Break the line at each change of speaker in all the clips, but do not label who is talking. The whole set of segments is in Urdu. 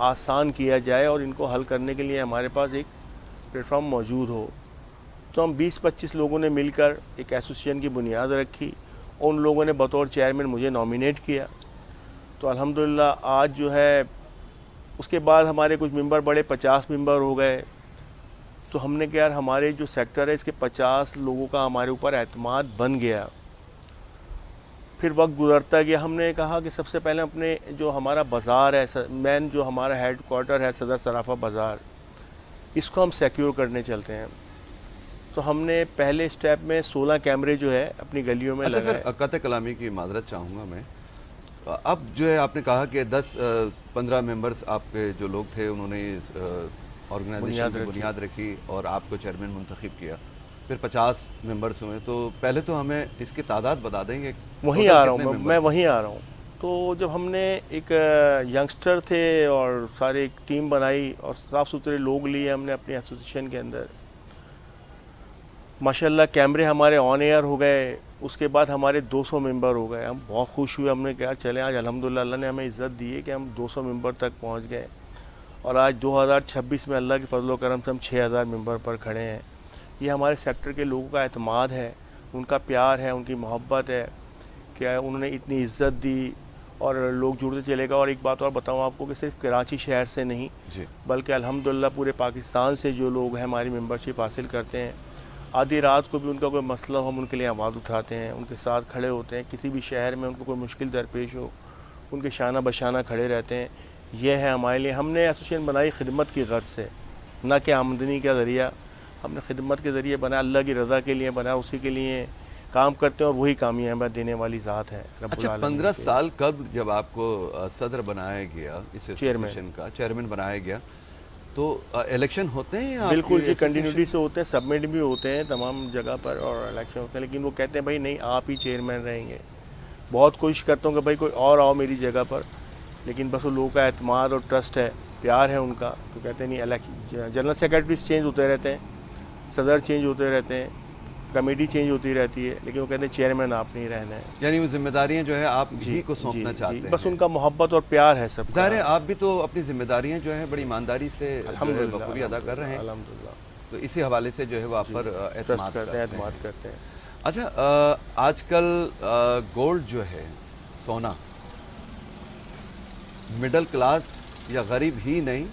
آسان کیا جائے اور ان کو حل کرنے کے لیے ہمارے پاس ایک پلیٹ فارم موجود ہو. تو ہم 20-25 لوگوں نے مل کر ایک ایسوسیشن کی بنیاد رکھی. ان لوگوں نے بطور چیئرمین مجھے نامینیٹ کیا. تو الحمدللہ آج جو ہے اس کے بعد ہمارے کچھ ممبر بڑے 50 ممبر ہو گئے. تو ہم نے کہا یار ہمارے جو سیکٹر ہے اس کے 50 لوگوں کا ہمارے اوپر اعتماد بن گیا. پھر وقت گزرتا گیا. ہم نے کہا کہ سب سے پہلے اپنے جو ہمارا بازار ہے مین جو ہمارا ہیڈ کوارٹر ہے صدر صرافہ بازار, اس کو ہم سیکیور کرنے چلتے ہیں. تو ہم نے پہلے اسٹیپ میں 16 کیمرے جو ہے اپنی گلیوں میں
اچھا
لگائے.
سر, قطع کلامی کی معذرت چاہوں گا میں. اب جو ہے آپ نے کہا کہ 10-15 ممبرز آپ کے جو لوگ تھے انہوں نے آرگنائزیشن کی بنیاد رکھی اور آپ کو چیئرمین منتخب کیا. پھر 50 ممبرز ہوئے. تو پہلے تو ہمیں اس کی تعداد بتا دیں گے.
وہیں آ رہا ہوں میں وہیں آ رہا ہوں. تو جب ہم نے ایک ینگسٹر تھے اور سارے ایک ٹیم بنائی اور صاف ستھرے لوگ لیے ہم نے اپنی ایسوسیشن کے اندر, ماشاءاللہ کیمرے ہمارے آن ایئر ہو گئے. اس کے بعد ہمارے 200 ممبر ہو گئے. ہم بہت خوش ہوئے. ہم نے کہا چلیں آج الحمدللہ اللہ نے ہمیں عزت دی ہے کہ ہم 200 ممبر تک پہنچ گئے. اور آج 2026 میں اللہ کے فضل و کرم سے ہم 6000 ممبر پر کھڑے ہیں. یہ ہمارے سیکٹر کے لوگوں کا اعتماد ہے, ان کا پیار ہے, ان کی محبت ہے کہ انہوں نے اتنی عزت دی اور لوگ جڑتے چلے گا. اور ایک بات اور بتاؤں آپ کو کہ صرف کراچی شہر سے نہیں
جی,
بلکہ الحمدللہ پورے پاکستان سے جو لوگ ہیں ہماری ممبرشپ حاصل کرتے ہیں. آدھی رات کو بھی ان کا کوئی مسئلہ ہو ہم ان کے لیے آواز اٹھاتے ہیں, ان کے ساتھ کھڑے ہوتے ہیں. کسی بھی شہر میں ان کو کوئی مشکل درپیش ہو ان کے شانہ بشانہ کھڑے رہتے ہیں. یہ ہے ہمارے لیے. ہم نے ایسوسیشن بنائی خدمت کی غرض سے, نہ کہ آمدنی کا ذریعہ. ہم نے خدمت کے ذریعے بنایا, اللہ کی رضا کے لیے بنایا, اسی کے لیے کام کرتے ہیں اور وہی کامیابی دینے والی ذات ہے رب
اچھا
العالمین.
15 سال قبل جب آپ کو صدر بنایا گیا اس ایسوسیشن کا, چیئرمین بنایا گیا, تو الیکشن ہوتے ہیں آپ
بالکل
کے
جی,
ایسوسیشن؟
کنٹینیوٹی سے ہوتے ہیں, سبمٹ بھی ہوتے ہیں تمام جگہ پر اور الیکشن ہوتے ہیں. لیکن وہ کہتے ہیں بھائی نہیں آپ ہی چیئرمین رہیں گے. بہت کوشش کرتا ہوں کہ بھائی کوئی اور آؤ میری جگہ پر, لیکن بس وہ لوگوں کا اعتماد اور ٹرسٹ ہے, پیار ہے ان کا. تو کہتے ہیں نہیں, جنرل سیکرٹریز چینج ہوتے رہتے ہیں, صدر چینج ہوتے رہتے ہیں, کمیٹی چینج ہوتی رہتی ہے, لیکن وہ کہتے ہیں چیئرمین آپ نہیں رہنا ہے.
یعنی وہ ذمہ داریاں جو ہے آپ ہی کو سونپنا چاہتے ہیں.
بس ان کا محبت اور پیار ہے سب کا.
ظاہر ہے آپ بھی تو اپنی ذمہ داریاں جو ہیں بڑی ایمانداری سے بخوبی ادا کر رہے ہیں.
الحمدللہ.
تو اسی حوالے سے جو ہے وہ آپ پر اعتماد
کرتے ہیں.
اچھا, آج کل گولڈ جو ہے, سونا, مڈل کلاس یا غریب ہی نہیں,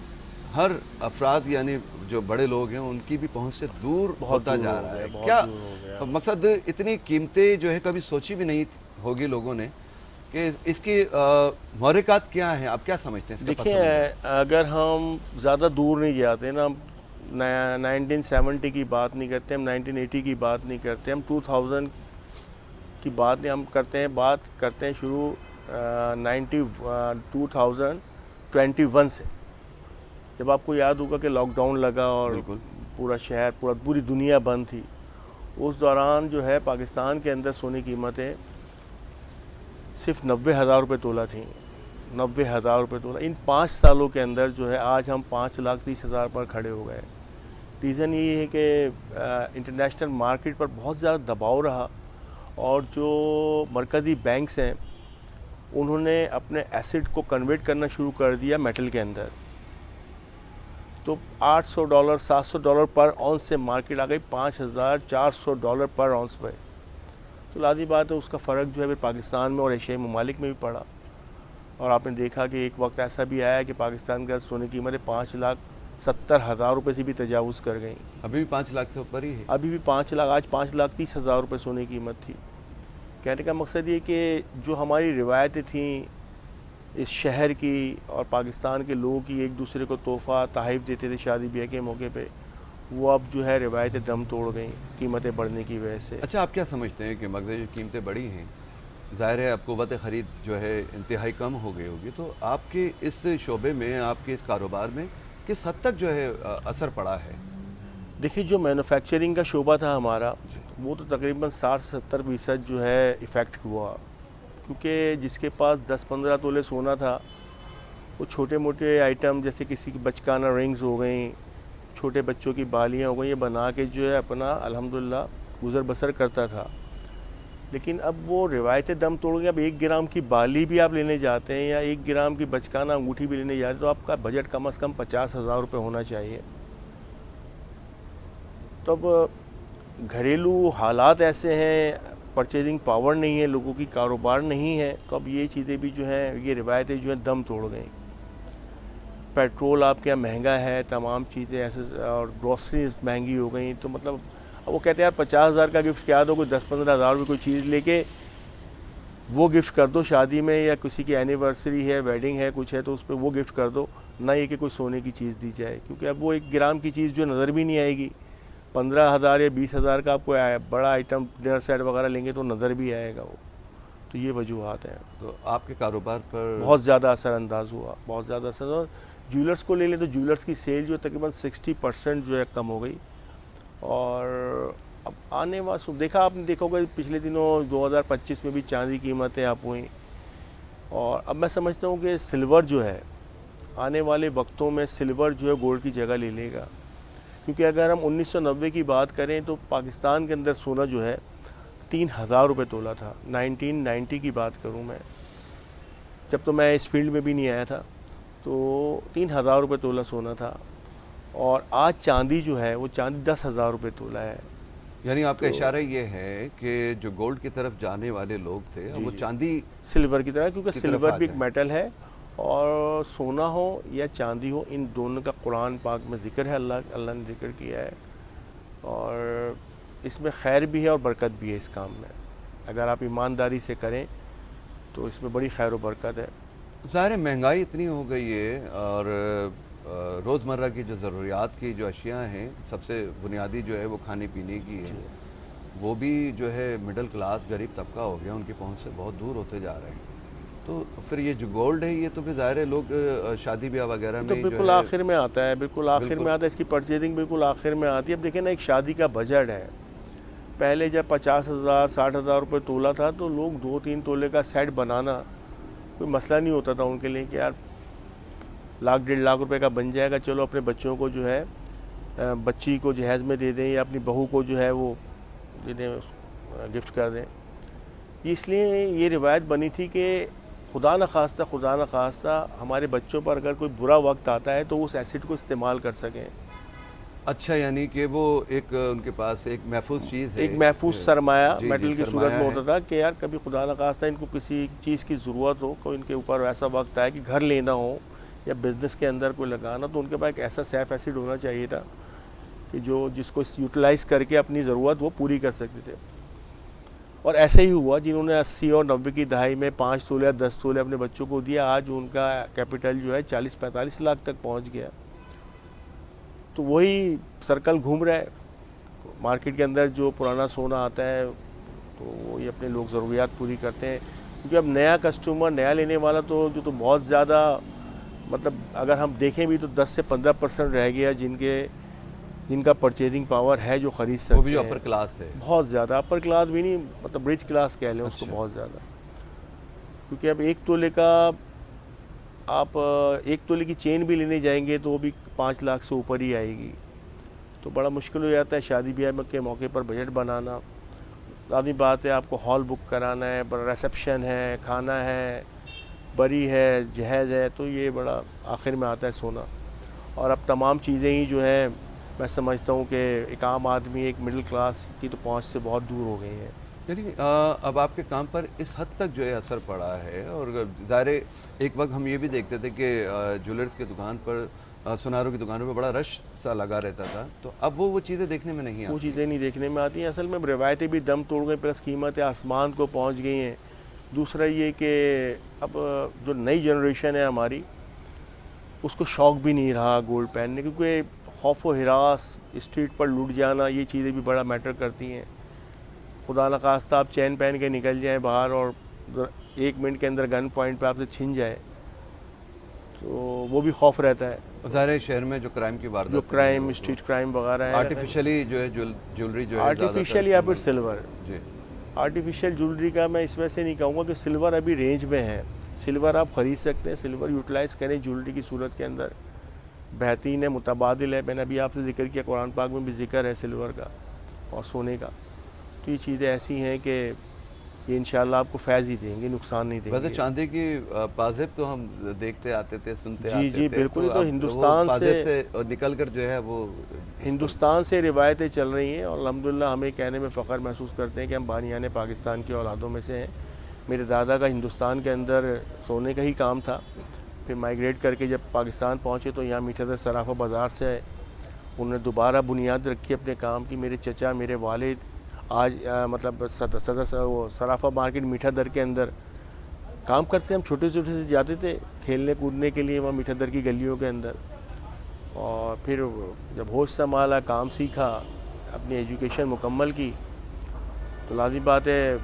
ہر افراد یعنی جو بڑے لوگ ہیں ان کی بھی پہنچ سے دور ہوتا جا رہا ہے. کیا مقصد اتنی قیمتیں جو ہے کبھی سوچی بھی نہیں ہوگی لوگوں نے کہ اس کی محرکات کیا ہیں, آپ کیا سمجھتے ہیں اس کا؟
دیکھیں اگر ہم زیادہ دور نہیں جاتے نا, ہم 1970 کی بات نہیں کرتے, ہم 1980 کی بات نہیں کرتے, ہم 2000 کی بات نہیں, ہم کرتے ہیں شروع 2021 سے. جب آپ کو یاد ہوگا کہ لاک ڈاؤن لگا اور پورا شہر پوری دنیا بند تھی, اس دوران جو ہے پاکستان کے اندر سونے کی قیمتیں صرف 90,000 روپے تولہ تھیں. 90,000 روپے تولہ. ان 5 سالوں کے اندر جو ہے آج ہم 5,30,000 پر کھڑے ہو گئے. ریزن یہ ہے کہ انٹرنیشنل مارکیٹ پر بہت زیادہ دباؤ رہا اور جو مرکزی بینکس ہیں انہوں نے اپنے ایسٹ کو کنورٹ کرنا شروع کر دیا میٹل کے اندر. تو $800 $700 پر اونس سے مارکیٹ آ گئی $5,400 پر اونس پہ. تو لازمی بات ہے اس کا فرق جو ہے پاکستان میں اور ایشیائی ممالک میں بھی پڑا. اور آپ نے دیکھا کہ ایک وقت ایسا بھی آیا کہ پاکستان کا سونے کی قیمتیں 5,70,000 روپے سے بھی تجاوز کر گئیں.
ابھی بھی 5 لاکھ سے اوپر ہی ہے.
ابھی بھی 5 لاکھ, آج 5,30,000 روپے سونے کی قیمت تھی. کہنے کا مقصد یہ کہ جو ہماری روایتیں تھیں اس شہر کی اور پاکستان کے لوگوں کی, ایک دوسرے کو تحفہ تحائف دیتے تھے شادی بیاہ کے موقع پہ, وہ اب جو ہے روایتیں دم توڑ گئیں قیمتیں بڑھنے کی وجہ سے.
اچھا, آپ کیا سمجھتے ہیں کہ مقصد جو قیمتیں بڑھی ہیں, ظاہر ہے اب قوت خرید جو ہے انتہائی کم ہو گئی ہوگی, تو آپ کے اس شعبے میں, آپ کے اس کاروبار میں کس حد تک جو ہے اثر پڑا ہے؟
دیکھیے جو مینوفیکچرنگ کا شعبہ تھا ہمارا, وہ تو تقریباً 60-70% جو ہے افیکٹ ہوا, کیونکہ جس کے پاس 10-15 تولے سونا تھا وہ چھوٹے موٹے آئٹم جیسے کسی کی بچکانہ رنگز ہو گئیں, چھوٹے بچوں کی بالیاں ہو گئیں, یہ بنا کے جو ہے اپنا الحمدللہ گزر بسر کرتا تھا. لیکن اب وہ روایتیں دم توڑ گئی. اب 1 گرام کی بالی بھی آپ لینے جاتے ہیں یا 1 گرام کی بچکانہ انگوٹھی بھی لینے جاتے ہیں تو آپ کا بجٹ کم از کم 50,000 روپے ہونا چاہیے. تو اب گھریلو حالات ایسے ہیں, پرچیزنگ پاور نہیں ہے لوگوں کی, کاروبار نہیں ہے, تو اب یہ چیزیں بھی جو ہیں, یہ روایتیں جو ہیں دم توڑ گئیں. پیٹرول آپ کے یہاں مہنگا ہے, تمام چیزیں ایسے, اور گروسریز مہنگی ہو گئیں. تو مطلب اب وہ کہتے ہیں یار 50,000 کا گفٹ کیا دو, کوئی 10-15,000 روپے کوئی چیز لے کے وہ گفٹ کر دو شادی میں, یا کسی کی اینیورسری ہے, ویڈنگ ہے, کچھ ہے تو اس پہ وہ گفٹ کر دو, نہ یہ کہ کوئی سونے کی چیز دی جائے. کیونکہ اب وہ 1 گرام کی چیز جو نظر بھی نہیں آئے گی. 15,000 یا 20,000 کا آپ کو بڑا آئٹم ڈنر سیٹ وغیرہ لیں گے تو نظر بھی آئے گا وہ. تو یہ وجوہات ہیں.
تو آپ کے کاروبار پر
بہت زیادہ اثر انداز ہوا, بہت زیادہ اثر ہوا. جیولرس کو لے لیں تو جیولرس کی سیل جو تقریباً 60% جو ہے کم ہو گئی. اور اب آنے والا دیکھا آپ نے, دیکھا ہوگا پچھلے دنوں 2025 میں بھی چاندی کی قیمتیں آپ ہوئیں. اور اب میں سمجھتا ہوں کہ سلور جو ہے آنے والے وقتوں میں سلور جو ہے گولڈ کی جگہ لے لے گا. کیونکہ اگر ہم 1990 کی بات کریں تو پاکستان کے اندر سونا جو ہے 3,000 روپے تولہ تھا. 1990 کی بات کروں میں, جب تو میں اس فیلڈ میں بھی نہیں آیا تھا, تو 3,000 روپے تولہ سونا تھا. اور آج چاندی جو ہے وہ چاندی 10,000 روپے تولہ ہے.
یعنی آپ کا اشارہ یہ ہے کہ جو گولڈ کی طرف جانے والے لوگ تھے وہ چاندی
سلور کی طرح, کیونکہ
کی طرف
سلور
آ
بھی ایک
جائیں.
میٹل ہے, اور سونا ہو یا چاندی ہو ان دونوں کا قرآن پاک میں ذکر ہے, اللہ نے ذکر کیا ہے. اور اس میں خیر بھی ہے اور برکت بھی ہے اس کام میں. اگر آپ ایمانداری سے کریں تو اس میں بڑی خیر و برکت ہے.
ظاہر مہنگائی اتنی ہو گئی ہے, اور روزمرہ کی جو ضروریات کی جو اشیاء ہیں, سب سے بنیادی جو ہے وہ کھانے پینے کی ہے, وہ بھی جو ہے مڈل کلاس غریب طبقہ ہو گیا, ان کی پہنچ سے بہت دور ہوتے جا رہے ہیں. تو پھر یہ جو گولڈ ہے یہ تو پھر ظاہر ہے لوگ شادی بیاہ وغیرہ
تو
میں
بالکل آخر میں آتا ہے, بالکل آخر میں آتا ہے, اس کی پرچیزنگ بالکل آخر میں آتی ہے. اب دیکھیں نا, ایک شادی کا بجٹ ہے. پہلے جب 50,000 60,000 روپے تولہ تھا تو لوگ 2-3 تولے کا سیٹ بنانا کوئی مسئلہ نہیں ہوتا تھا ان کے لیے, کہ یار 1,00,000-1.5 روپے کا بن جائے گا, چلو اپنے بچوں کو جو ہے بچی کو جہیز میں دے دیں, یا اپنی بہو کو جو ہے وہ گفٹ کر دیں. اس لیے یہ روایت بنی تھی کہ خدا نخواستہ ہمارے بچوں پر اگر کوئی برا وقت آتا ہے تو اس ایسٹ کو استعمال کر سکیں.
اچھا, یعنی کہ وہ ایک ان کے پاس ایک محفوظ چیز ہے,
ایک محفوظ سرمایہ میٹل کی
سرمایہ
صورت میں
ہے.
ہوتا تھا کہ یار کبھی خدا نخواستہ ان کو کسی چیز کی ضرورت ہو, کوئی ان کے اوپر ایسا وقت آئے کہ گھر لینا ہو یا بزنس کے اندر کوئی لگانا, تو ان کے پاس ایک ایسا سیف ایسڈ ہونا چاہیے تھا کہ جس کو یوٹیلائز کر کے اپنی ضرورت وہ پوری کر سکتے تھے. اور ایسے ہی ہوا, جنہوں نے 80 اور 90 کی دہائی میں 5 تولے یا 10 تولے اپنے بچوں کو دیا, آج ان کا کیپٹل جو ہے 40-45 لاکھ تک پہنچ گیا. تو وہی سرکل گھوم رہا ہے مارکیٹ کے اندر. جو پرانا سونا آتا ہے تو وہی اپنے لوگ ضروریات پوری کرتے ہیں, کیونکہ اب نیا کسٹمر, نیا لینے والا تو بہت زیادہ, مطلب اگر ہم دیکھیں بھی تو 10 سے 15% رہ گیا جن کا پرچیزنگ پاور ہے, جو خرید سکتے ہیں.
وہ بھی جو اپر کلاس ہے,
بہت زیادہ اپر کلاس بھی نہیں, مطلب رچ کلاس کہہ لیں اس کو, بہت زیادہ. کیونکہ اب 1 تولے کا آپ 1 تولے کی چین بھی لینے جائیں گے تو وہ بھی 5 لاکھ سے اوپر ہی آئے گی. تو بڑا مشکل ہو جاتا ہے شادی بیاہ کے موقع پر بجٹ بنانا. لازمی بات ہے, آپ کو ہال بک کرانا ہے, ریسیپشن ہے, کھانا ہے, بری ہے, جہیز ہے, تو یہ بڑا آخر میں آتا ہے سونا. اور اب تمام چیزیں ہی جو ہیں میں سمجھتا ہوں کہ ایک عام آدمی, ایک مڈل کلاس کی تو پہنچ سے بہت دور ہو گئی ہیں.
یعنی اب آپ کے کام پر اس حد تک جو ہے اثر پڑا ہے. اور ظاہر ایک وقت ہم یہ بھی دیکھتے تھے کہ جیولرز کی دکان پر, سناروں کی دکانوں پہ بڑا رش سا لگا رہتا تھا, تو اب وہ چیزیں دیکھنے میں نہیں آتی.
وہ چیزیں نہیں دیکھنے میں آتی ہیں. اصل میں روایتیں بھی دم توڑ گئی, پلس قیمتیں آسمان کو پہنچ گئی ہیں. دوسرا یہ کہ اب جو نئی جنریشن ہے ہماری, اس کو شوق بھی نہیں رہا گولڈ پہننے, کیونکہ خوف و ہراس, اسٹریٹ پر لوٹ جانا, یہ چیزیں بھی بڑا میٹر کرتی ہیں. خدا نخواستہ آپ چین پہن کے نکل جائیں باہر اور 1 منٹ کے اندر گن پوائنٹ پہ آپ سے چھن جائے, تو وہ بھی خوف رہتا ہے.
ظاہر شہر میں جو کرائم کی واردات,
جو کرائم, اسٹریٹ کرائم وغیرہ ہے,
آرٹیفیشلی جو ہے جیولری جو ہے,
آرٹیفیشیل یا پھر سلور.
جی,
آرٹیفیشیل جیولری کا میں اس وجہ سے نہیں کہوں گا کہ سلور ابھی رینج میں ہے. سلور آپ خرید سکتے ہیں, سلور یوٹیلائز کریں جیولری کی صورت کے اندر, بہترین ہے, متبادل ہے. میں نے ابھی آپ سے ذکر کیا, قرآن پاک میں بھی ذکر ہے سلور کا اور سونے کا. تو یہ چیزیں ایسی ہیں کہ یہ انشاءاللہ آپ کو فیض ہی دیں گے، نقصان نہیں دیں
ویسے
گے۔
چاندی کی پازیب تو ہم دیکھتے آتے تھے، سنتے
جی
آتے
جی
تھے،
بالکل، یہ تو
اب وہ
ہندوستان
پازیب سے نکل کر جو ہے وہ
ہندوستان سے روایتیں چل رہی ہیں، اور الحمدللہ ہمیں کہنے میں فخر محسوس کرتے ہیں کہ ہم بانیان پاکستان کی اولادوں میں سے ہیں۔ میرے دادا کا ہندوستان کے اندر سونے کا ہی کام تھا، پھر مائیگریٹ کر کے جب پاکستان پہنچے تو یہاں میٹھا در صرافہ بازار سے انہوں نے دوبارہ بنیاد رکھی اپنے کام کی۔ میرے چچا، میرے والد آج مطلب صدر صرافہ مارکیٹ میٹھا در کے اندر کام کرتے ہیں۔ ہم چھوٹے چھوٹے سے جاتے تھے کھیلنے کودنے کے لیے وہاں میٹھا در کی گلیوں کے اندر، اور پھر جب ہوش سنبھالا، کام سیکھا، اپنی ایجوکیشن مکمل کی، تو لازم بات ہے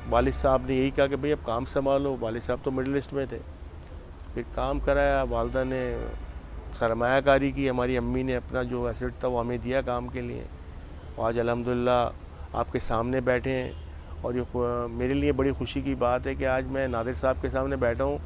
والد صاحب نے یہی کہا کہ بھئی اب کام سنبھالو۔ والد صاحب تو مڈل ایسٹ میں تھے، پھر کام کرایا، والدہ نے سرمایہ کاری کی، ہماری امی نے اپنا جو ایسٹ تھا وہ ہمیں دیا کام کے لیے، اور آج الحمدللہ آپ کے سامنے بیٹھے ہیں۔ اور یہ میرے لیے بڑی خوشی کی بات ہے کہ آج میں نادر صاحب کے سامنے بیٹھا ہوں،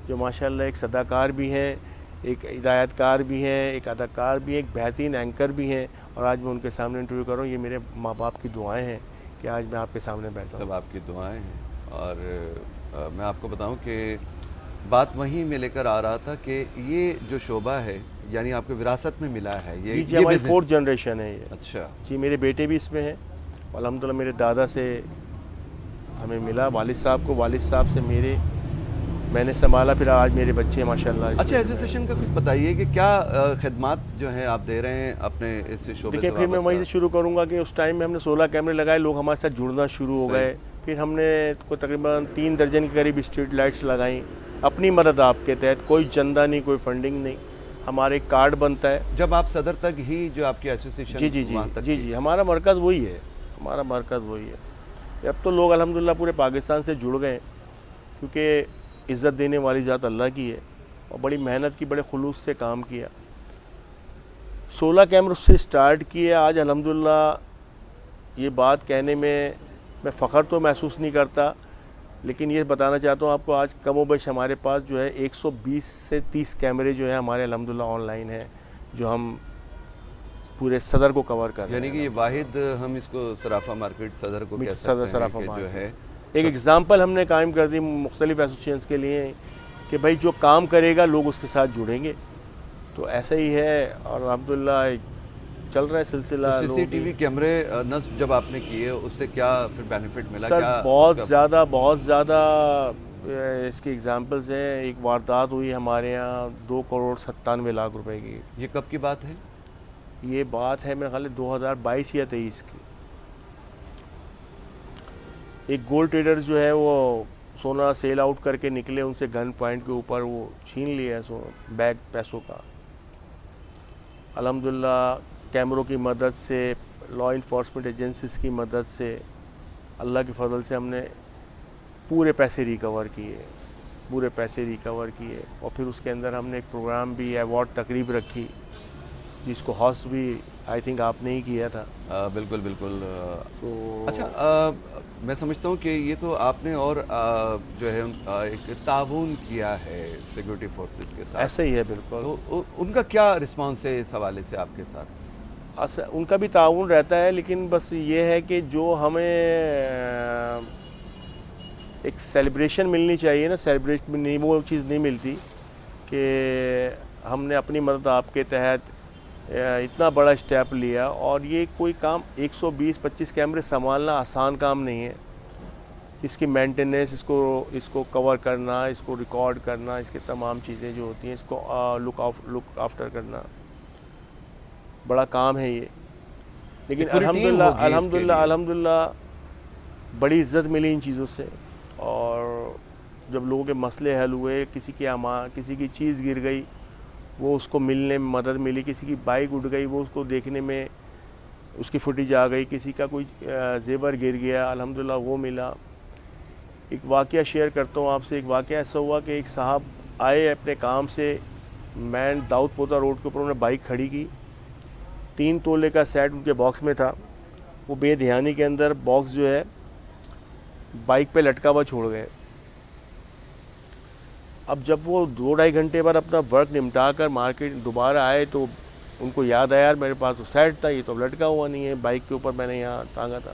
جو ماشاءاللہ ایک صداکار بھی ہیں، ایک ہدایت کار بھی ہیں، ایک اداکار بھی ہیں، ایک بہترین اینکر بھی ہیں، اور آج میں ان کے سامنے انٹرویو کر رہا ہوں۔ یہ میرے ماں باپ کی دعائیں ہیں کہ آج میں آپ کے سامنے بیٹھا ہوں۔
سب آپ کی دعائیں ہیں۔ اور میں آپ کو بتاؤں کہ بات وہیں میں لے کر آ رہا تھا کہ یہ جو شعبہ ہے یعنی آپ کو وراثت میں ملا ہے
جی
یہ
ہماری
بزنس؟
4th جنریشن ہے یہ۔
اچھا،
جی میرے بیٹے بھی اس میں ہیں، الحمدللہ میرے دادا سے ہمیں ملا، والد صاحب کو، والد صاحب سے میں نے سنبھالا، پھر آج میرے بچے ماشاءاللہ اس
اچھا
میں۔
ایسوسیشن کا کچھ بتائیے کہ کیا خدمات جو ہیں آپ دے رہے ہیں اپنے اس شعبے سے
دیکھیں پھر میں وہیں سے
وابستہ؟
شروع کروں گا کہ اس ٹائم میں ہم نے 16 کیمرے لگائے، لوگ ہمارے ساتھ جڑنا شروع ہو گئے، پھر ہم نے تقریباً 3 درجن کے قریب اسٹریٹ لائٹس لگائیں، اپنی مدد آپ کے تحت، کوئی چندہ نہیں، کوئی فنڈنگ نہیں، ہمارا ایک کارڈ بنتا ہے۔
جب آپ صدر تک ہی جو آپ کی ایسوسیشن
جی جی جی
وہاں تک
جی
تھی؟
جی ہمارا مرکز وہی ہے، ہمارا مرکز وہی ہے۔ اب تو لوگ الحمدللہ پورے پاکستان سے جڑ گئے، کیونکہ عزت دینے والی ذات اللہ کی ہے، اور بڑی محنت کی، بڑے خلوص سے کام کیا۔ 16 کیمروں سے سٹارٹ کیے، آج الحمدللہ یہ بات کہنے میں فخر تو محسوس نہیں کرتا، لیکن یہ بتانا چاہتا ہوں آپ کو، آج کم و بیش ہمارے پاس جو ہے 120 سے 30 کیمرے جو ہیں ہمارے الحمدللہ آن لائن ہیں، جو ہم پورے صدر کو کور کر رہے ہیں۔
یعنی کہ یہ واحد ہم اس کو صرافہ مارکیٹ صدر کو کہہ
صدر
سکتے ہیں
صرافہ
کہ جو
مارکیٹ
ہے
ایک ایگزامپل ہم نے قائم کر دی مختلف ایسوسیشنز کے لیے کہ بھائی جو کام کرے گا لوگ اس کے ساتھ جڑیں گے، تو ایسا ہی ہے، اور الحمدللہ چل رہا ہے سلسلہ۔
سی سی ٹی وی کیمرے نصب جب آپ نے کیے اس سے کیا پھر بینیفٹ ملا؟
سر
کیا
بہت زیادہ اس کی ایگزامپلز ہیں۔ ایک واردات ہوئی ہمارے یہاں 2,97 کروڑ روپے کی،
یہ کب کی بات ہے؟
یہ بات ہے میرے خیال ہے 2022 یا 23 کی۔ ایک گولڈ ٹریڈر جو ہے وہ سونا سیل آؤٹ کر کے نکلے، ان سے گن پوائنٹ کے اوپر وہ چھین لیا بیگ پیسوں کا۔ الحمدللہ کیمروں کی مدد سے، لا انفورسمنٹ ایجنسیز کی مدد سے، اللہ کے فضل سے ہم نے پورے پیسے ریکور کیے، اور پھر اس کے اندر ہم نے ایک پروگرام بھی، ایوارڈ تقریب رکھی، جس کو ہوسٹ بھی آئی تھنک آپ نے ہی کیا تھا۔
بالکل بالکل۔
تو
اچھا میں سمجھتا ہوں کہ یہ تو آپ نے اور جو ہے ایک تعاون کیا ہے سیکورٹی فورسز کے ساتھ،
ایسا ہی ہے بالکل۔
تو ان کا کیا رسپانس ہے اس حوالے سے آپ کے ساتھ؟
ان کا بھی تعاون رہتا ہے، لیکن بس یہ ہے کہ جو ہمیں ایک سیلیبریشن ملنی چاہیے نا، سیلیبریشن نہیں، وہ چیز نہیں ملتی کہ ہم نے اپنی مدد آپ کے تحت اتنا بڑا اسٹیپ لیا، اور یہ کوئی کام 120-25 کیمرے سنبھالنا آسان کام نہیں ہے۔ اس کی مینٹیننس، اس کو کور کرنا، اس کو ریکارڈ کرنا، اس کے تمام چیزیں جو ہوتی ہیں، اس کو لک آفٹر کرنا، بڑا کام ہے یہ۔ لیکن الحمدللہ بڑی عزت ملی ان چیزوں سے، اور جب لوگوں کے مسئلے حل ہوئے، کسی کی چیز گر گئی وہ اس کو ملنے میں مدد ملی، کسی کی بائک اڑ گئی وہ اس کو دیکھنے میں اس کی فوٹیج آ گئی، کسی کا کوئی زیور گر گیا الحمدللہ وہ ملا۔ ایک واقعہ شیئر کرتا ہوں آپ سے۔ ایک واقعہ ایسا ہوا کہ ایک صاحب آئے اپنے کام سے، مین داؤد پوتا روڈ کے اوپر، انہوں نے بائک کھڑی کی، 3 تولے کا سیٹ ان کے باکس میں تھا، وہ بے دھیانی کے اندر باکس جو ہے بائک پہ لٹکا ہوا چھوڑ گئے۔ اب جب وہ 2-2.5 گھنٹے بعد اپنا ورک نمٹا کر مارکیٹ دوبارہ آئے تو ان کو یاد آیا، یار میرے پاس تو سیٹ تھا، یہ تو لٹکا ہوا نہیں ہے، بائک کے اوپر میں نے یہاں ٹانگا تھا۔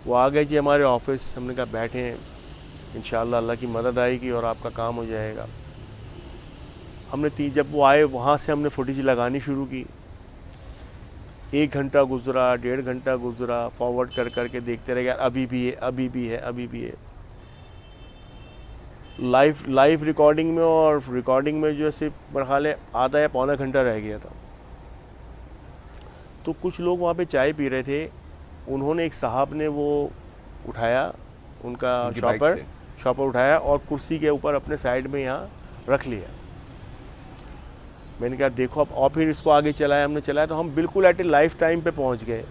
وہ آ گئے جی ہمارے آفس. ہم نے کہا بیٹھیں انشاءاللہ اللہ کی مدد آئے گی اور آپ کا کام ہو جائے گا. ہم نے جب وہ آئے وہاں سے ہم نے فوٹیج لگانی شروع کی. 1 گھنٹہ گزرا, 1.5 گھنٹہ گزرا, فارورڈ کر کر کے دیکھتے رہے یار ابھی بھی ہے, ابھی بھی ہے, ابھی بھی ہے. لائیو ریکارڈنگ میں اور ریکارڈنگ میں جو صرف میرا خیال ہے آدھا یا پونا گھنٹہ رہ گیا تھا. تو کچھ لوگ وہاں پہ چائے پی رہے تھے, انہوں نے ایک صاحب نے وہ اٹھایا ان کا شاپر اٹھایا اور کرسی کے اوپر اپنے سائیڈ میں یہاں رکھ لیا. میں نے کہا دیکھو اب, اور پھر اس کو آگے چلایا, ہم نے چلایا تو ہم بالکل ایٹ اے لائف ٹائم پہ پہنچ گئے.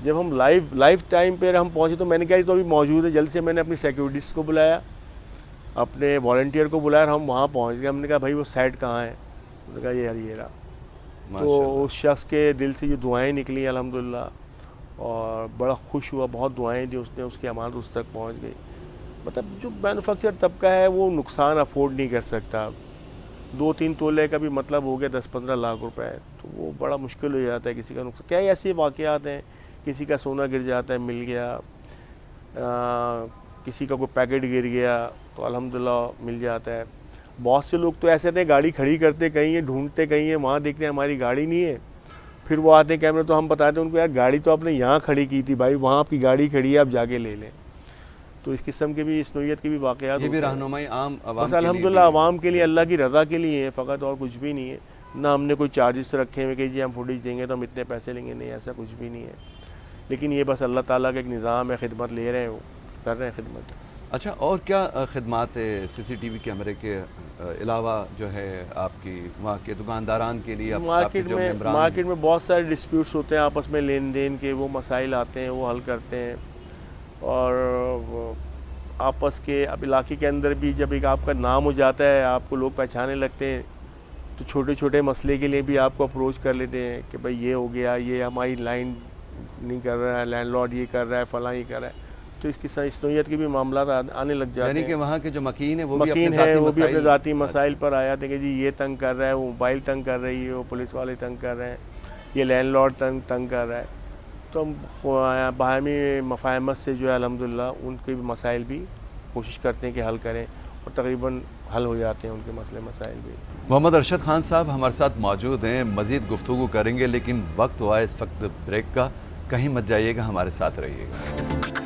جب ہم لائف ٹائم پہ ہم پہنچے تو میں نے کہا یہ تو ابھی موجود ہے. جلد سے میں نے اپنی سیکیورٹیز کو بلایا, اپنے والنٹیئر کو بلایا اور ہم وہاں پہنچ گئے. ہم نے کہا بھائی وہ سائٹ کہاں ہے؟ انہوں نے کہا یہ یار یہ رہا. تو اس شخص کے دل سے جو دعائیں نکلی الحمدللہ, اور بڑا خوش ہوا, بہت دعائیں دی اس نے, اس کی امانت اس تک پہنچ گئی. مطلب جو مینوفیکچر طبقہ ہے وہ نقصان افورڈ نہیں کر سکتا. 2-3 تولے کا بھی مطلب ہو گیا 10-15 لاکھ روپے, تو وہ بڑا مشکل ہو جاتا ہے کسی کا نقصان. کیا ایسے واقعات ہیں, کسی کا سونا گر جاتا ہے مل گیا, کسی کا کوئی پیکٹ گر گیا تو الحمدللہ مل جاتا ہے. بہت سے لوگ تو ایسے تھے گاڑی کھڑی کرتے کہیں ہیں, ڈھونڈتے کہیں ہیں, وہاں دیکھتے ہیں ہماری گاڑی نہیں ہے, پھر وہ آتے ہیں کیمرے تو ہم بتاتے ہیں ان کو یار گاڑی تو آپ نے یہاں کھڑی کی تھی بھائی, وہاں آپ کی گاڑی کھڑی ہے آپ جا کے لے لیں. تو اس قسم کے بھی, اس نوعیت کے بھی واقعات
یہ بھی رہنمائی عام عوام
بس الحمدللہ عوام کے لیے, اللہ کی رضا کے لیے ہے فقط, اور کچھ بھی نہیں ہے. نہ ہم نے کوئی چارجز رکھے ہوئے کہ جی ہم فوٹیج دیں گے تو ہم اتنے پیسے لیں گے, نہیں ایسا کچھ بھی نہیں ہے. لیکن یہ بس اللہ تعالیٰ کا ایک نظام ہے, خدمت لے رہے ہیں, کر رہے ہیں خدمت.
اچھا, اور کیا خدمات سی سی ٹی وی کیمرے کے علاوہ جو ہے آپ کی وہاں کے دکانداران کے لیے؟
مارکیٹ میں بہت سارے ڈسپیوٹس ہوتے ہیں آپس میں لین دین کے, وہ مسائل آتے ہیں وہ حل کرتے ہیں. اور آپس کے اب علاقے کے اندر بھی جب ایک آپ کا نام ہو جاتا ہے, آپ کو لوگ پہچانے لگتے ہیں, تو چھوٹے چھوٹے مسئلے کے لیے بھی آپ کو اپروچ کر لیتے ہیں کہ بھائی یہ ہو گیا, یہ ہماری لائن نہیں کر رہا ہے, لینڈ لارڈ یہ کر رہا ہے, فلاں یہ کر رہا ہے. تو اس نوعیت کے بھی معاملات آنے لگ جاتے ہیں.
یعنی کہ وہاں کے جو مکین ہے وہ
بھی اپنے ذاتی مسائل پر آ جاتے ہیں کہ جی یہ تنگ کر رہا ہے, وہ موبائل تنگ کر رہی ہے, وہ پولیس والے تنگ کر رہے ہیں, یہ لینڈ لارڈ تنگ کر رہا ہے. تو ہم باہمی مفاہمت سے جو ہے الحمدللہ ان کے بھی مسائل بھی کوشش کرتے ہیں کہ حل کریں, اور تقریباً حل ہو جاتے ہیں ان کے مسئلے مسائل بھی.
محمد ارشد خان صاحب ہمارے ساتھ موجود ہیں, مزید گفتگو کریں گے, لیکن وقت ہوا ہے اس وقت بریک کا. کہیں مت جائیے گا, ہمارے ساتھ رہیے گا.